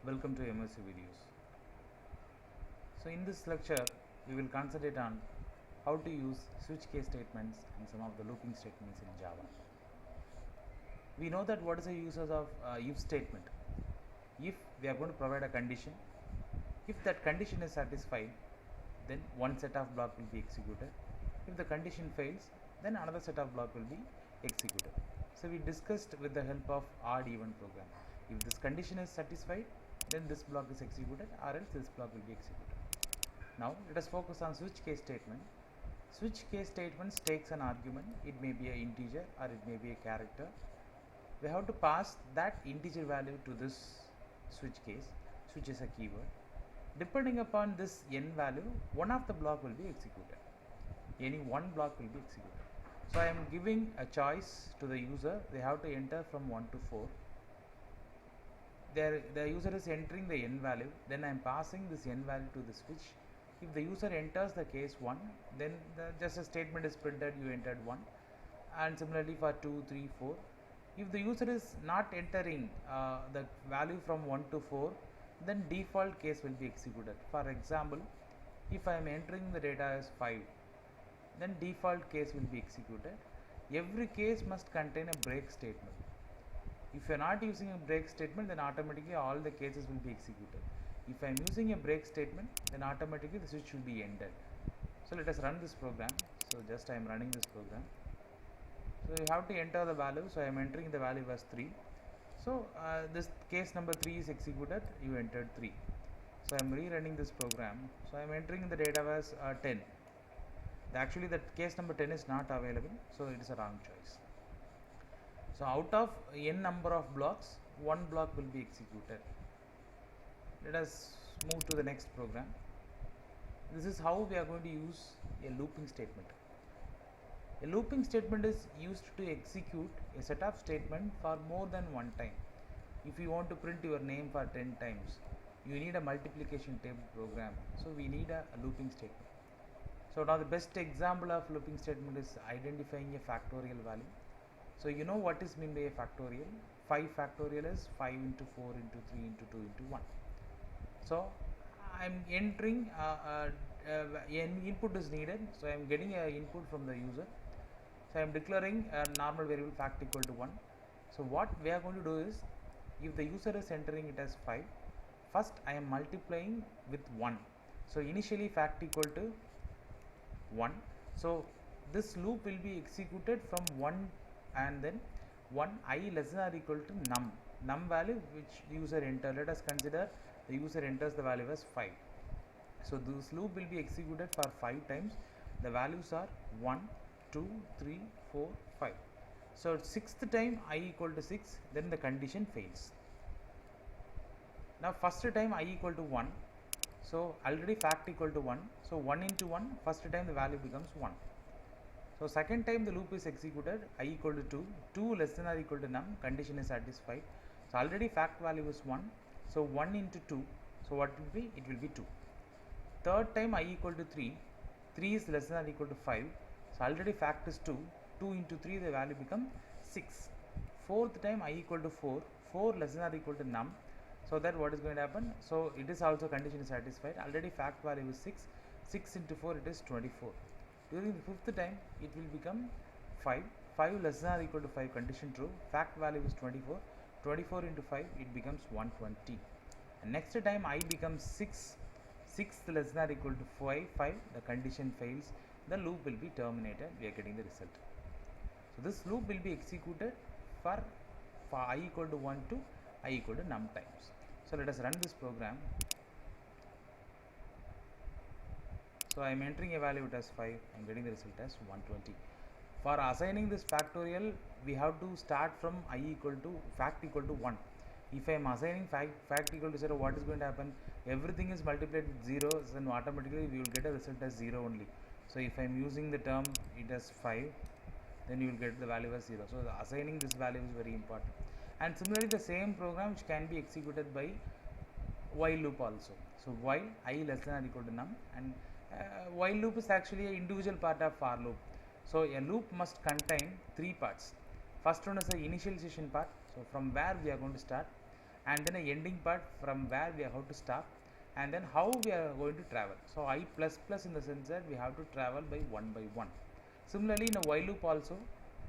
Welcome to MSc videos. So in this lecture we will concentrate on how to use switch case statements and some of the looping statements in Java. We know that what is the uses of if statement. If we are going to provide a condition, if that condition is satisfied, then one set of block will be executed. If the condition fails, then another set of block will be executed. So we discussed with the help of odd even program. If this condition is satisfied, then this block is executed, or else this block will be executed. Now let us focus on switch case statement. Switch case statements takes an argument. It may be an integer or it may be a character. We have to pass that integer value to this switch case, which is a keyword. Depending upon this n value, one of the block will be executed. Any one block will be executed. So I am giving a choice to the user. They have to enter from 1 to 4. The user is entering the n value, then I am passing this n value to the switch. If the user enters the case 1, then just a statement is printed, you entered 1, and similarly for 2, 3, 4. If the user is not entering the value from 1 to 4, then default case will be executed. For example, if I am entering the data as 5, then default case will be executed. Every case must contain a break statement. If you are not using a break statement, then automatically all the cases will be executed. If I am using a break statement, then automatically the switch will be ended. So let us run this program. So just I am running this program. So you have to enter the value. So I am entering the value as 3. So this case number 3 is executed. You entered 3. So I am rerunning this program. So I am entering the data as 10. Actually that case number 10 is not available. So it is a wrong choice. So out of n number of blocks, one block will be executed. Let us move to the next program. This is how we are going to use a looping statement. A looping statement is used to execute a set of statement for more than one time. If you want to print your name for 10 times, you need a multiplication table program. So we need a looping statement. So now the best example of looping statement is identifying a factorial value. So you know what is meant by a factorial. 5 factorial is 5 into 4 into 3 into 2 into 1. So I am entering an input is needed. So I am getting an input from the user. So I am declaring a normal variable fact equal to 1. So what we are going to do is, if the user is entering it as 5, first I am multiplying with 1. So initially fact equal to 1. So this loop will be executed from 1 and then 1 I less than or equal to num value which user enter. Let us consider the user enters the value as 5. So this loop will be executed for 5 times. The values are 1, 2, 3, 4, 5. So 6th time I equal to 6, then the condition fails. Now first time I equal to 1. So already fact equal to 1. So 1 into 1, first time the value becomes 1. So second time the loop is executed, I equal to 2, 2 less than or equal to num, condition is satisfied. So already fact value is 1. So 1 into 2, so what will be? It will be 2. Third time I equal to 3, 3 is less than or equal to 5. So already fact is 2, 2 into 3 the value becomes 6. Fourth time I equal to 4, 4 less than or equal to num. So that what is going to happen? So it is also condition is satisfied. Already fact value is 6, 6 into 4 it is 24. During the fifth time it will become 5, 5 less than or equal to 5, condition true, fact value is 24, 24 into 5 it becomes 120. And next time I becomes 6, 6 less than or equal to 5, the condition fails, the loop will be terminated, we are getting the result. So this loop will be executed for I equal to 1 to I equal to num times. So let us run this program. So I am entering a value as 5, I am getting the result as 120. For assigning this factorial, we have to start from I equal to fact equal to 1. If I am assigning fact equal to 0, what is going to happen? Everything is multiplied with 0, then automatically we will get a result as 0 only. So if I am using the term it as 5, then you will get the value as 0. So assigning this value is very important. And similarly the same program which can be executed by while loop also. So while I less than or equal to num, and while loop is actually an individual part of for loop. So a loop must contain 3 parts. First one is the initialization part. So from where we are going to start. and then a ending part from where we have to stop, and then how we are going to travel. So I plus plus in the sense that we have to travel by one by one. Similarly, in a while loop also,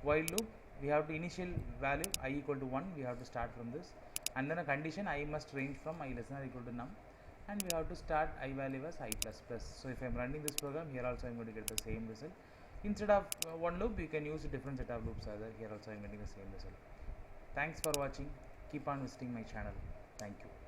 while loop we have to initial value I equal to 1, we have to start from this, and then a condition I must range from I less than or equal to num, and we have to start I value as I plus plus. So if I am running this program, here also I am going to get the same result. Instead of one loop, you can use a different set of loops. Here also I am getting the same result. Thanks for watching. Keep on visiting my channel. Thank you.